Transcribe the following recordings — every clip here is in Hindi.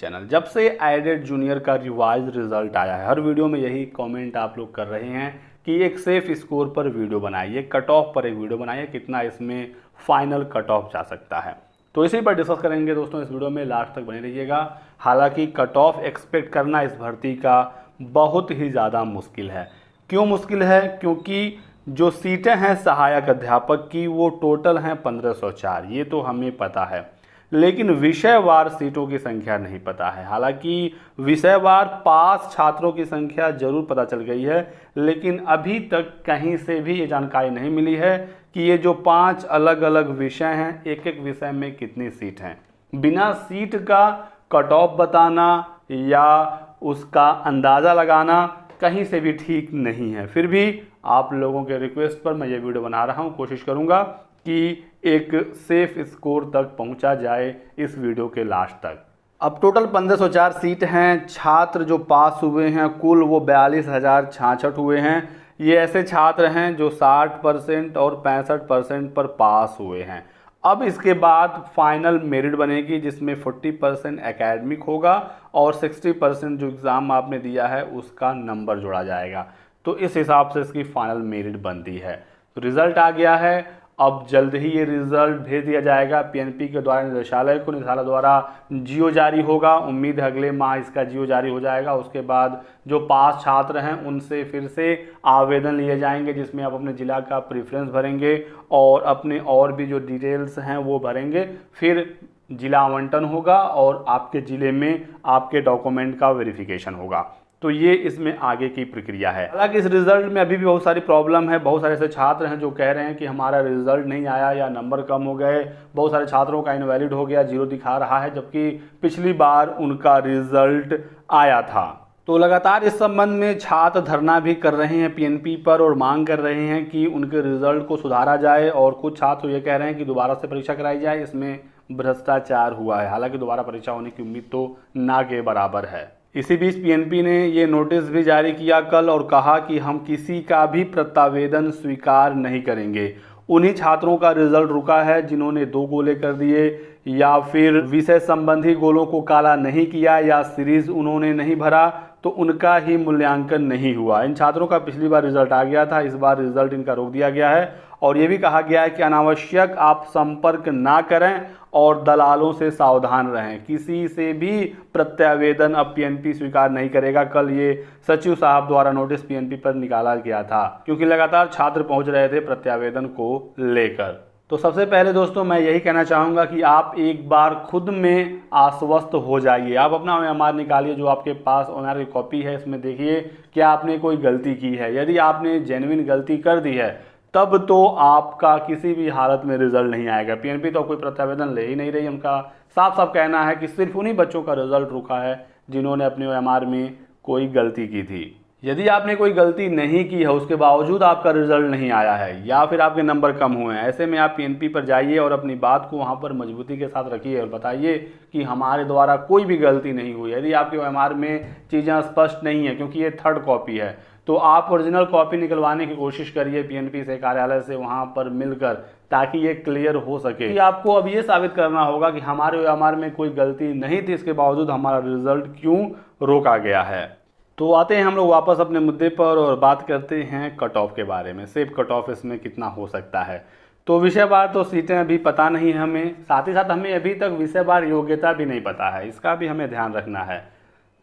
चैनल जब से एडेड जूनियर का रिवाइज रिजल्ट आया है, हर वीडियो में यही कमेंट आप लोग कर रहे हैं कि एक सेफ स्कोर पर वीडियो बनाइए, कट ऑफ पर एक वीडियो बनाइए, कितना इसमें फाइनल कट ऑफ जा सकता है। तो इसी पर डिस्कस करेंगे दोस्तों इस वीडियो में, लास्ट तक बने रहिएगा। हालांकि कट ऑफ एक्सपेक्ट करना इस भर्ती का बहुत ही ज़्यादा मुश्किल है। क्यों मुश्किल है? क्योंकि जो सीटें हैं सहायक अध्यापक की वो टोटल हैं 1504, ये तो हमें पता है, लेकिन विषयवार सीटों की संख्या नहीं पता है। हालांकि विषयवार पास छात्रों की संख्या जरूर पता चल गई है, लेकिन अभी तक कहीं से भी ये जानकारी नहीं मिली है कि ये जो 5 अलग अलग विषय हैं, एक एक विषय में कितनी सीट हैं। बिना सीट का कट ऑफ बताना या उसका अंदाज़ा लगाना कहीं से भी ठीक नहीं है। फिर भी आप लोगों के रिक्वेस्ट पर मैं ये वीडियो बना रहा हूँ, कोशिश करूँगा कि एक सेफ स्कोर तक पहुंचा जाए इस वीडियो के लास्ट तक। अब टोटल 1504 सीट हैं। छात्र जो पास हुए हैं कुल वो 42,066 हुए हैं। ये ऐसे छात्र हैं जो 60% और 65% पर पास हुए हैं। अब इसके बाद फाइनल मेरिट बनेगी जिसमें 40% एकेडमिक होगा और 60% जो एग्ज़ाम आपने दिया है उसका नंबर जोड़ा जाएगा। तो इस हिसाब से इसकी फाइनल मेरिट बनती है। तो रिज़ल्ट आ गया है, अब जल्द ही ये रिज़ल्ट भेज दिया जाएगा पीएनपी के द्वारा निदेशालय को। निदेशालय द्वारा जियो जारी होगा, उम्मीद है अगले माह इसका जियो जारी हो जाएगा। उसके बाद जो पास छात्र हैं उनसे फिर से आवेदन लिए जाएंगे जिसमें आप अपने ज़िला का प्रेफरेंस भरेंगे और अपने और भी जो डिटेल्स हैं वो भरेंगे। फिर जिला आवंटन होगा और आपके ज़िले में आपके डॉक्यूमेंट का वेरिफिकेशन होगा। तो ये इसमें आगे की प्रक्रिया है। हालांकि इस रिजल्ट में अभी भी बहुत सारी प्रॉब्लम है। बहुत सारे ऐसे छात्र हैं जो कह रहे हैं कि हमारा रिजल्ट नहीं आया या नंबर कम हो गए। बहुत सारे छात्रों का इनवैलिड हो गया, 0 दिखा रहा है, जबकि पिछली बार उनका रिजल्ट आया था। तो लगातार इस संबंध में छात्र धरना भी कर रहे हैं पीएनपी पर और मांग कर रहे हैं कि उनके रिजल्ट को सुधारा जाए। और कुछ छात्र ये कह रहे हैं कि दोबारा से परीक्षा कराई जाए, इसमें भ्रष्टाचार हुआ है। हालांकि दोबारा परीक्षा होने की उम्मीद तो ना के बराबर है। इसी बीच पीएनपी ने ये नोटिस भी जारी किया कल और कहा कि हम किसी का भी प्रत्यावेदन स्वीकार नहीं करेंगे। उन्हीं छात्रों का रिजल्ट रुका है जिन्होंने 2 गोले कर दिए या फिर विषय संबंधी गोलों को काला नहीं किया या सीरीज उन्होंने नहीं भरा, तो उनका ही मूल्यांकन नहीं हुआ। इन छात्रों का पिछली बार रिजल्ट आ गया था, इस बार रिजल्ट इनका रोक दिया गया है। और ये भी कहा गया है कि अनावश्यक आप संपर्क ना करें और दलालों से सावधान रहें। किसी से भी प्रत्यावेदन अब पीएनपी स्वीकार नहीं करेगा। कल ये सचिव साहब द्वारा नोटिस पीएनपी पर निकाला गया था क्योंकि लगातार छात्र पहुंच रहे थे प्रत्यावेदन को लेकर। तो सबसे पहले दोस्तों मैं यही कहना चाहूँगा कि आप एक बार खुद में आश्वस्त हो जाइए। आप अपना ओएमआर निकालिए, जो आपके पास ओएमआर की कॉपी है, इसमें देखिए क्या आपने कोई गलती की है। यदि आपने जेन्युइन गलती कर दी है तब तो आपका किसी भी हालत में रिजल्ट नहीं आएगा। पीएनपी तो कोई प्रत्यावेदन ले ही नहीं रही। उनका साफ साफ कहना है कि सिर्फ उन्हीं बच्चों का रिजल्ट रुका है जिन्होंने अपने ओएमआर में कोई गलती की थी। यदि आपने कोई गलती नहीं की है उसके बावजूद आपका रिजल्ट नहीं आया है या फिर आपके नंबर कम हुए हैं, ऐसे में आप पीएनपी पर जाइए और अपनी बात को वहां पर मजबूती के साथ रखिए और बताइए कि हमारे द्वारा कोई भी गलती नहीं हुई। यदि आपके ओएमआर में चीज़ें स्पष्ट नहीं है, क्योंकि ये 3rd कॉपी है, तो आप ओरिजिनल कॉपी निकलवाने की कोशिश करिए पीएनपी से, कार्यालय से, वहां पर मिलकर, ताकि ये क्लियर हो सके। कि आपको अब ये साबित करना होगा कि हमारे ओएमआर में कोई गलती नहीं थी, इसके बावजूद हमारा रिजल्ट क्यों रोका गया है। तो आते हैं हम लोग वापस अपने मुद्दे पर और बात करते हैं कट ऑफ के बारे में। सेफ कट ऑफ इसमें कितना हो सकता है। तो विषयवार तो सीटें अभी पता नहीं है हमें, साथ ही साथ हमें अभी तक विषयवार योग्यता भी नहीं पता है, इसका भी हमें ध्यान रखना है।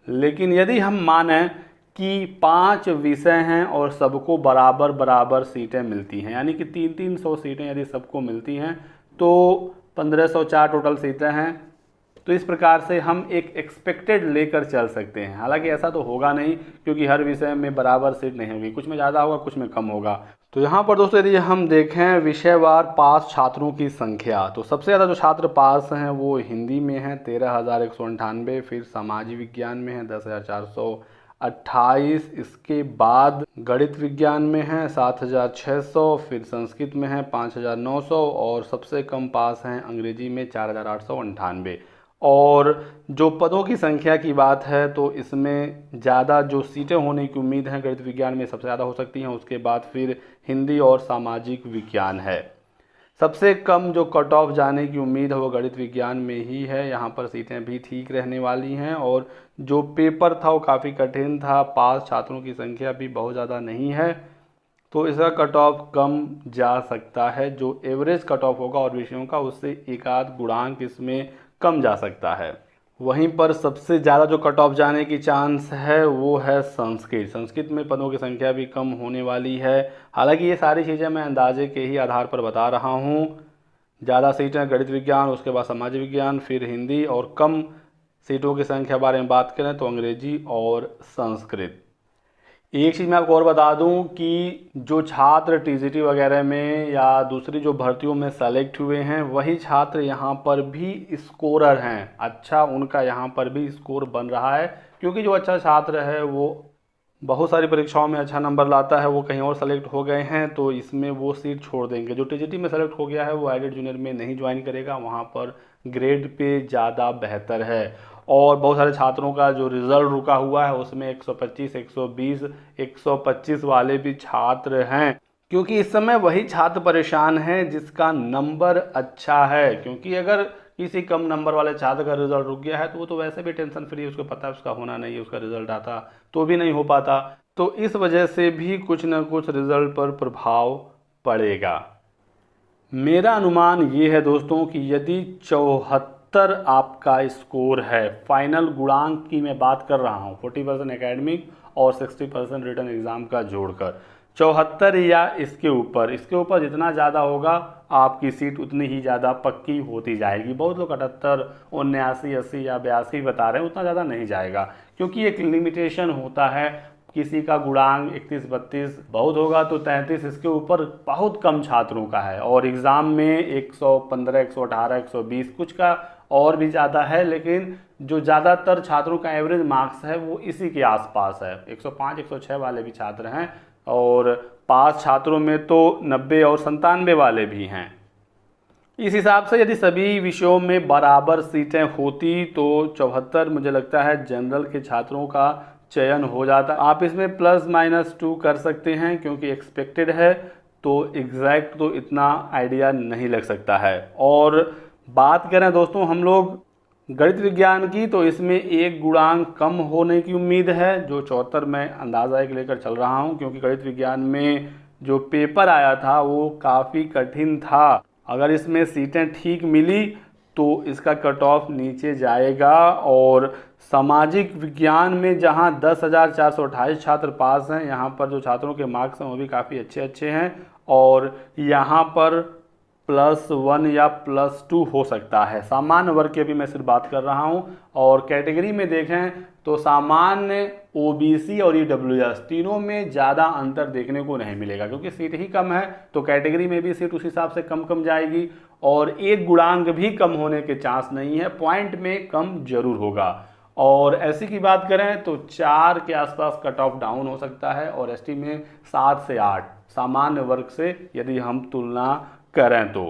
लेकिन यदि हम मानें कि 5 विषय हैं और सबको बराबर बराबर सीटें मिलती हैं, यानी कि 300 सीटें यदि सबको मिलती हैं तो 1504 टोटल सीटें हैं। तो इस प्रकार से हम एक एक्सपेक्टेड लेकर चल सकते हैं। हालांकि ऐसा तो होगा नहीं, क्योंकि हर विषय में बराबर सीट नहीं होगी, कुछ में ज़्यादा होगा, कुछ में कम होगा। तो यहाँ पर दोस्तों यदि हम देखें विषयवार पास छात्रों की संख्या, तो सबसे ज़्यादा जो छात्र पास हैं वो हिंदी में हैं 13,198, फिर समाज विज्ञान में है 10,428, इसके बाद गणित विज्ञान में है 7,600, फिर संस्कृत में है 5,900 और सबसे कम पास हैं अंग्रेजी में 4,898। और जो पदों की संख्या की बात है तो इसमें ज़्यादा जो सीटें होने की उम्मीद है गणित विज्ञान में सबसे ज़्यादा हो सकती हैं, उसके बाद फिर हिंदी और सामाजिक विज्ञान है। सबसे कम जो कट ऑफ जाने की उम्मीद है वो गणित विज्ञान में ही है। यहाँ पर सीटें भी ठीक रहने वाली हैं और जो पेपर था वो काफ़ी कठिन था, पास छात्रों की संख्या भी बहुत ज़्यादा नहीं है, तो इसका कट ऑफ कम जा सकता है। जो एवरेज कट ऑफ होगा और विषयों का, उससे एक आध गुणांक इसमें कम जा सकता है। वहीं पर सबसे ज़्यादा जो कट ऑफ जाने की चांस है वो है संस्कृत। संस्कृत में पदों की संख्या भी कम होने वाली है। हालांकि ये सारी चीज़ें मैं अंदाजे के ही आधार पर बता रहा हूँ। ज़्यादा सीटें गणित विज्ञान, उसके बाद समाज विज्ञान, फिर हिंदी, और कम सीटों की संख्या बारे में बात करें तो अंग्रेजी और संस्कृत। एक चीज़ मैं आपको और बता दूं कि जो छात्र टीजीटी वगैरह में या दूसरी जो भर्तियों में सेलेक्ट हुए हैं, वही छात्र यहाँ पर भी स्कोरर हैं। अच्छा, उनका यहाँ पर भी स्कोर बन रहा है, क्योंकि जो अच्छा छात्र है वो बहुत सारी परीक्षाओं में अच्छा नंबर लाता है, वो कहीं और सेलेक्ट हो गए हैं तो इसमें वो सीट छोड़ देंगे। जो टीजीटी में सेलेक्ट हो गया है वो एडेड जूनियर में नहीं ज्वाइन करेगा, वहाँ पर ग्रेड पे ज़्यादा बेहतर है। और बहुत सारे छात्रों का जो रिज़ल्ट रुका हुआ है उसमें 125, 120, 125 वाले भी छात्र हैं, क्योंकि इस समय वही छात्र परेशान हैं जिसका नंबर अच्छा है। क्योंकि अगर किसी कम नंबर वाले छात्र का रिजल्ट रुक गया है तो वो तो वैसे भी टेंशन फ्री है, उसको पता है उसका होना नहीं है, उसका रिजल्ट आता तो भी नहीं हो पाता। तो इस वजह से भी कुछ न कुछ रिजल्ट पर प्रभाव पड़ेगा। मेरा अनुमान ये है दोस्तों कि यदि 74 आपका स्कोर है, फाइनल गुणांक की मैं बात कर रहा हूँ, 40% एकेडमिक और 60% रिटर्न एग्ज़ाम का जोड़कर, 74 या इसके ऊपर जितना ज़्यादा होगा आपकी सीट उतनी ही ज़्यादा पक्की होती जाएगी। बहुत लोग 78, 79, 80 या 82 बता रहे हैं, उतना ज़्यादा नहीं जाएगा, क्योंकि एक लिमिटेशन होता है। किसी का गुणांक 31, 32 बहुत होगा तो 33, इसके ऊपर बहुत कम छात्रों का है। और एग्ज़ाम में 115, 118, 120 कुछ का और भी ज़्यादा है, लेकिन जो ज़्यादातर छात्रों का एवरेज मार्क्स है वो इसी के आसपास है। 105, 106 वाले भी छात्र हैं और पास छात्रों में तो 90 और 97 वाले भी हैं। इस हिसाब से यदि सभी विषयों में बराबर सीटें होती तो 74 मुझे लगता है जनरल के छात्रों का चयन हो जाता। आप इसमें +- 2 कर सकते हैं, क्योंकि एक्सपेक्टेड है तो एग्जैक्ट तो इतना आइडिया नहीं लग सकता है। और बात करें दोस्तों हम लोग गणित विज्ञान की, तो इसमें एक गुणांक कम होने की उम्मीद है। जो 74 मैं अंदाज़ा एक लेकर चल रहा हूं, क्योंकि गणित विज्ञान में जो पेपर आया था वो काफ़ी कठिन था। अगर इसमें सीटें ठीक मिली तो इसका कट ऑफ नीचे जाएगा। और सामाजिक विज्ञान में जहां 10,428 छात्र पास हैं, यहाँ पर जो छात्रों के मार्क्स हैं वो भी काफ़ी अच्छे अच्छे हैं, और यहाँ पर +1 या +2 हो सकता है। सामान्य वर्ग की अभी मैं सिर्फ बात कर रहा हूँ। और कैटेगरी में देखें तो सामान्य, ओबीसी और ईडब्ल्यूएस तीनों में ज़्यादा अंतर देखने को नहीं मिलेगा, क्योंकि सीट ही कम है तो कैटेगरी में भी सीट उस हिसाब से कम कम जाएगी। और एक गुणांक भी कम होने के चांस नहीं है, पॉइंट में कम जरूर होगा। और एससी की बात करें तो 4 के आसपास कट ऑफ डाउन हो सकता है, और एसटी में 7 से 8 सामान्य वर्ग से यदि हम तुलना करें तो।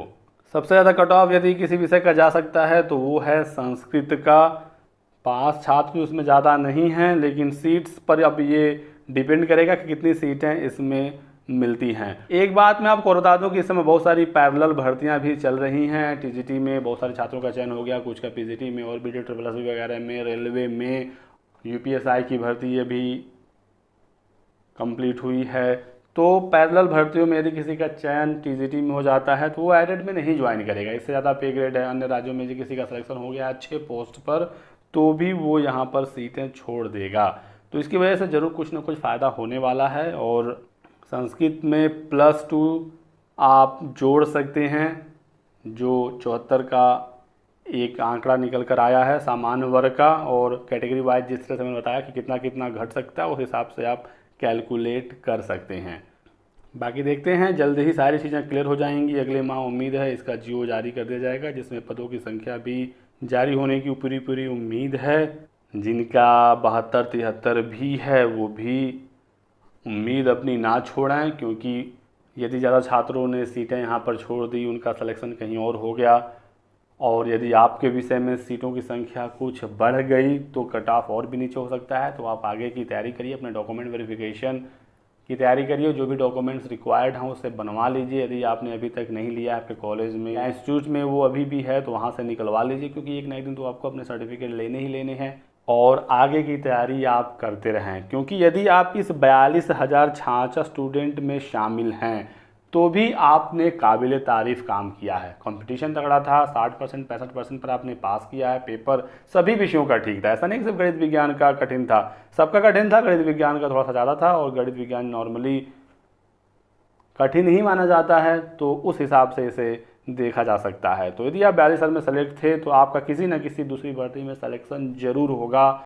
सबसे ज़्यादा कट ऑफ यदि किसी विषय का जा सकता है तो वो है संस्कृत का। पास छात्र भी उसमें ज़्यादा नहीं हैं, लेकिन सीट्स पर अब ये डिपेंड करेगा कि कितनी सीटें इसमें मिलती हैं। एक बात मैं आपको बता दूं कि इस समय बहुत सारी पैरेलल भर्तियां भी चल रही हैं। टीजीटी में बहुत सारे छात्रों का चयन हो गया, कुछ का पीजीटी में, और BD SSB वगैरह में, रेलवे में, यूपीएसआई की भर्ती ये भी कंप्लीट हुई है। तो पैरेलल भर्तियों में यदि किसी का चयन टीजीटी में हो जाता है तो वो एडेड में नहीं ज्वाइन करेगा, इससे ज़्यादा पे ग्रेड है। अन्य राज्यों में यदि किसी का सिलेक्शन हो गया अच्छे पोस्ट पर तो भी वो यहाँ पर सीटें छोड़ देगा। तो इसकी वजह से ज़रूर कुछ ना कुछ फ़ायदा होने वाला है। और संस्कृत में +2 आप जोड़ सकते हैं। जो 74 का एक आंकड़ा निकल कर आया है सामान्य वर्ग का, और कैटेगरी वाइज जिस तरह से मैंने बताया कि कितना कितना घट सकता है उस हिसाब से आप कैलकुलेट कर सकते हैं। बाकी देखते हैं, जल्द ही सारी चीज़ें क्लियर हो जाएंगी। अगले माह उम्मीद है इसका जियो जारी कर दिया जाएगा, जिसमें पदों की संख्या भी जारी होने की पूरी उम्मीद है। जिनका 72, 73 भी है वो भी उम्मीद अपनी ना छोड़ें, क्योंकि यदि ज़्यादा छात्रों ने सीटें यहाँ पर छोड़ दी, उनका सिलेक्शन कहीं और हो गया, और यदि आपके विषय में सीटों की संख्या कुछ बढ़ गई तो कट ऑफ और भी नीचे हो सकता है। तो आप आगे की तैयारी करिए, अपने डॉक्यूमेंट वेरिफिकेशन की तैयारी करिए। जो भी डॉक्यूमेंट्स रिक्वायर्ड हैं उसे बनवा लीजिए। यदि आपने अभी तक नहीं लिया है आपके कॉलेज में या इंस्टीट्यूट में वो अभी भी है तो वहाँ से निकलवा लीजिए, क्योंकि एक ना एक दिन तो आपको अपने सर्टिफिकेट लेने ही लेने हैं। और आगे की तैयारी आप करते रहें, क्योंकि यदि आप इस 42,066 स्टूडेंट में शामिल हैं तो भी आपने काबिल तारीफ़ काम किया है। कंपटीशन तगड़ा था, 60% 65% पर आपने पास किया है। पेपर सभी विषयों का ठीक था, ऐसा नहीं कि सिर्फ गणित विज्ञान का कठिन था, सबका कठिन था, गणित विज्ञान का थोड़ा सा ज़्यादा था। और गणित विज्ञान नॉर्मली कठिन ही माना जाता है, तो उस हिसाब से इसे देखा जा सकता है। तो यदि आप 42 साल में सेलेक्ट थे तो आपका किसी न किसी दूसरी भर्ती में सिलेक्शन जरूर होगा।